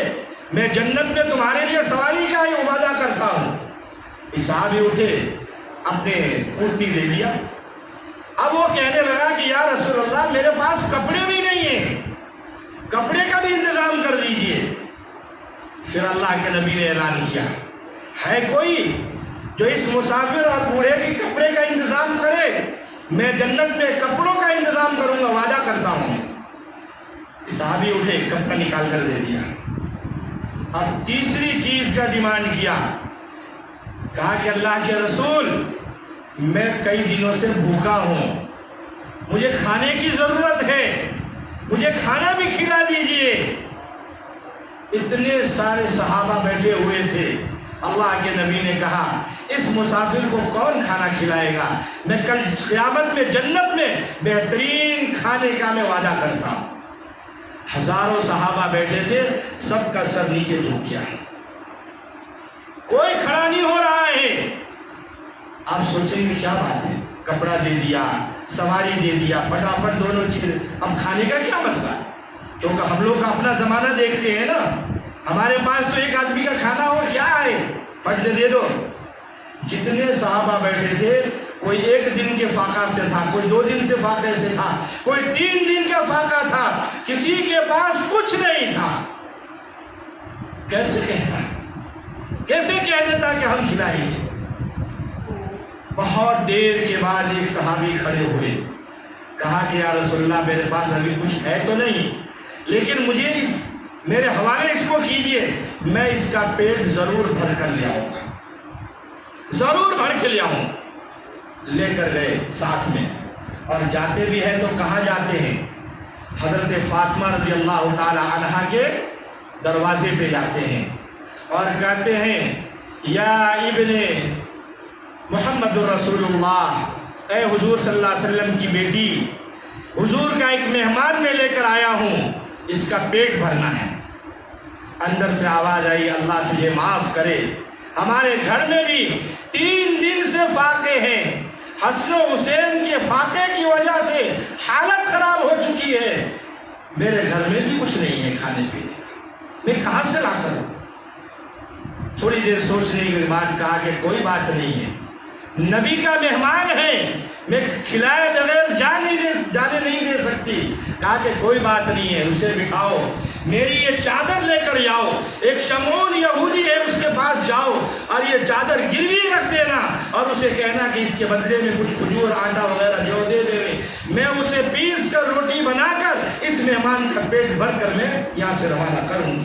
A: میں جنت میں تمہارے لیے سواری کا ہی وعدہ کرتا ہوں۔ صحابی اٹھے، اپنے اونٹنی لے لیا۔ اب وہ کہنے لگا کہ یا رسول اللہ میرے پاس کپڑے بھی نہیں ہیں، کپڑے کا بھی انتظام کر دیجئے۔ پھر اللہ کے نبی نے اعلان کیا، ہے کوئی جو اس مسافر اور بوڑھے کی کپڑے کا انتظام کرے؟ میں جنت میں کپڑوں کا انتظام کروں گا، وعدہ کرتا ہوں۔ صحابی اٹھے، کپڑا نکال کر دے دیا۔ اب تیسری چیز کا ڈیمانڈ کیا، کہا کہ اللہ کے رسول میں کئی دنوں سے بھوکا ہوں، مجھے کھانے کی ضرورت ہے، مجھے کھانا بھی کھلا دیجئے۔ اتنے سارے صحابہ بیٹھے ہوئے تھے، اللہ کے نبی نے کہا اس مسافر کو کون کھانا کھلائے گا؟ میں کل قیامت میں جنت میں بہترین کھانے کا میں وعدہ کرتا ہوں۔ ہزاروں صحابہ بیٹھے تھے، سب کا سر نیچے جھک گیا، کوئی کھڑا نہیں ہو رہا ہے۔ آپ سوچیں گے کیا بات ہے، کپڑا دے دیا، سواری دے دیا، پٹاپٹ دونوں چیزیں، اب کھانے کا کیا مسئلہ؟ کیونکہ ہم لوگ اپنا زمانہ دیکھتے ہیں نا، ہمارے پاس تو ایک آدمی کا کھانا ہو، کیا ہے فٹ سے دے دو۔ جتنے صحابہ بیٹھے تھے، کوئی ایک دن کے فاقہ سے تھا، کوئی 2 دن سے فاقے سے تھا، کوئی 3 دن کا فاقہ تھا، کسی کے پاس کچھ نہیں تھا۔ کیسے کہتا، کیسے کہہ دیتا کہ ہم کھلائیں گے؟ بہت دیر کے بعد ایک صحابی کھڑے ہوئے، کہا کہ یا رسول اللہ میرے پاس ابھی کچھ ہے تو نہیں، لیکن مجھے میرے حوالے اس کو کیجئے، میں اس کا پیٹ ضرور بھر کر لے آؤں گا، ضرور بھر کے لے آؤں۔ لے کر گئے ساتھ میں، اور جاتے بھی ہیں تو کہاں جاتے ہیں؟ حضرت فاطمہ رضی اللہ تعالی عنہا کے دروازے پہ جاتے ہیں اور کہتے ہیں یا ابن محمد رسول اللہ، اے حضور صلی اللہ علیہ وسلم کی بیٹی، حضور کا ایک مہمان میں لے کر آیا ہوں، اس کا پیٹ بھرنا ہے۔ اندر سے آواز آئی، اللہ تجھے معاف کرے، ہمارے گھر میں بھی 3 دن سے فاقے ہیں، حسن و حسین کے فاقے کی وجہ سے حالت خراب ہو چکی ہے، میرے گھر میں بھی کچھ نہیں ہے کھانے پینے کا، میں کہاں سے لا کروں؟ تھوڑی دیر سوچنے کے بعد کہا کہ کوئی بات نہیں ہے، نبی کا مہمان ہے، میں کھلائے بغیر جانے نہیں دے سکتی۔ کہا کہ کوئی بات نہیں ہے، اسے بٹھاؤ، میری یہ چادر لے کر جاؤ، ایک شمعون یہودی ہے اس کے پاس جاؤ اور یہ چادر گروی رکھ دینا اور اسے کہنا کہ اس کے بدلے میں کچھ کھجور آٹا وغیرہ جو دے دے، میں اسے پیس کر روٹی بنا کر اس مہمان کا پیٹ بھر کر میں یہاں سے روانہ کروں گی۔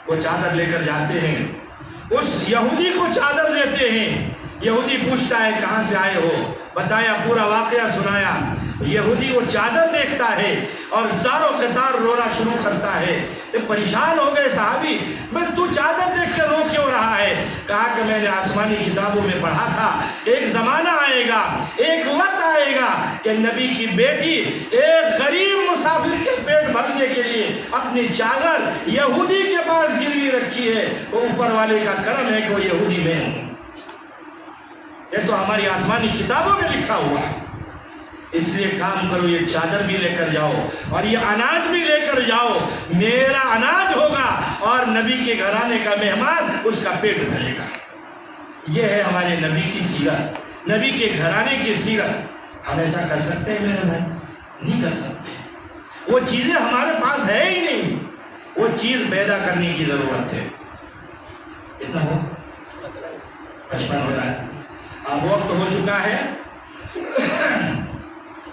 A: وہ چادر لے کر جاتے ہیں، اس یہودی کو چادر دیتے ہیں، یہودی پوچھتا ہے کہاں سے آئے ہو، بتایا، پورا واقعہ سنایا۔ یہودی وہ چادر دیکھتا ہے اور زاروں قطار رونا شروع کرتا ہے۔ پریشان ہو گئے صحابی، میں تو چادر دیکھ کے رو کیوں رہا ہے؟ کہا کہ میں نے آسمانی کتابوں میں پڑھا تھا، ایک زمانہ آئے گا، ایک وقت آئے گا کہ نبی کی بیٹی ایک غریب مسافر کے پیٹ بھرنے کے لیے اپنی چادر یہودی کے پاس گروی رکھی ہے، وہ اوپر والے کا کرم ہے کہ وہ یہودی میں ہوں۔ یہ تو ہماری آسمانی کتابوں میں لکھا ہوا ہے۔ اس لیے کام کرو، یہ چادر بھی لے کر جاؤ اور یہ اناج بھی لے کر جاؤ، میرا اناج ہوگا اور نبی کے گھرانے کا مہمان اس کا پیٹ بھرے گا۔ یہ ہے ہمارے نبی کی سیرت، نبی کے گھرانے کی سیرت۔ ہم ایسا کر سکتے ہیں میرے بھائی؟ نہیں کر سکتے، وہ چیزیں ہمارے پاس ہے ہی نہیں، وہ چیز پیدا کرنے کی ضرورت ہے۔ کتنا ہو 55 ہو رہا ہے، اب وقت ہو چکا ہے۔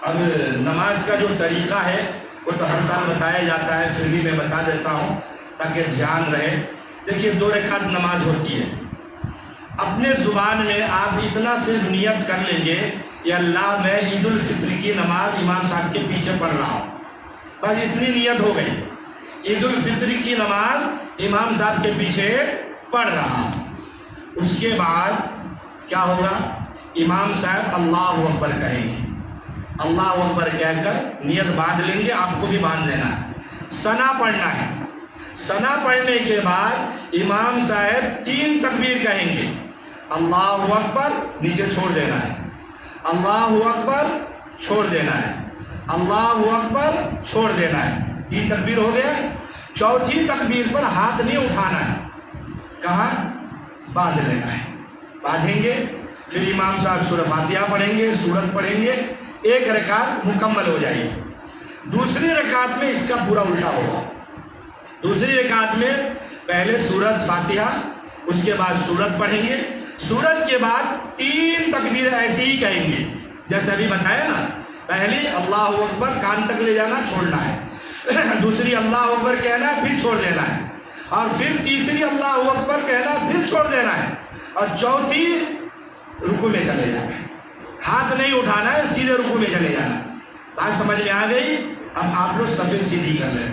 A: اب نماز کا جو طریقہ ہے وہ تو ہر سال بتایا جاتا ہے، پھر بھی میں بتا دیتا ہوں تاکہ دھیان رہے۔ دیکھیے 2 رکعت نماز ہوتی ہے، اپنے زبان میں آپ اتنا صرف نیت کر لیں گے یا اللہ میں عید الفطر کی نماز امام صاحب کے پیچھے پڑھ رہا ہوں، بس اتنی نیت ہو گئی، عید الفطر کی نماز امام صاحب کے پیچھے پڑھ رہا ہوں۔ اس کے بعد کیا ہوگا؟ امام صاحب اللہ اکبر کہیں گے، اللہ اکبر کہہ کر نیت باندھ لیں گے، آپ کو بھی باندھ لینا ہے، ثنا پڑھنا ہے۔ ثنا پڑھنے کے بعد امام صاحب 3 تکبیر کہیں گے، اللہ اکبر نیچے چھوڑ دینا ہے، اللہ اکبر چھوڑ دینا ہے، اللہ اکبر چھوڑ دینا ہے، 3 تکبیر ہو گیا۔ چوتھی تکبیر پر ہاتھ نہیں اٹھانا ہے، کہاں؟ باندھ لینا ہے، باندھیں گے، پھر امام صاحب سورہ فاتحہ پڑھیں گے، سورت پڑھیں گے، 1 رکعت مکمل ہو جائے گی۔ دوسری رکعت میں اس کا پورا الٹا ہوگا، دوسری رکعت میں پہلے سورت فاتحہ، اس کے بعد سورت پڑھیں گے، سورت کے بعد 3 تکبیر ایسی ہی کہیں گے جیسے ابھی بتایا نا، پہلی اللہ اکبر کان تک لے جانا چھوڑنا ہے، دوسری اللہ اکبر کہنا پھر چھوڑ دینا ہے، اور پھر تیسری اللہ اکبر کہنا پھر چھوڑ دینا ہے، اور چوتھی رکوع میں چلے جانا ہے، ہاتھ نہیں اٹھانا ہے، سیدھے رکوع میں چلے جانا ہے۔ بات سمجھ میں آ گئی؟ اب آپ لوگ صفیں سیدھی کر لیں۔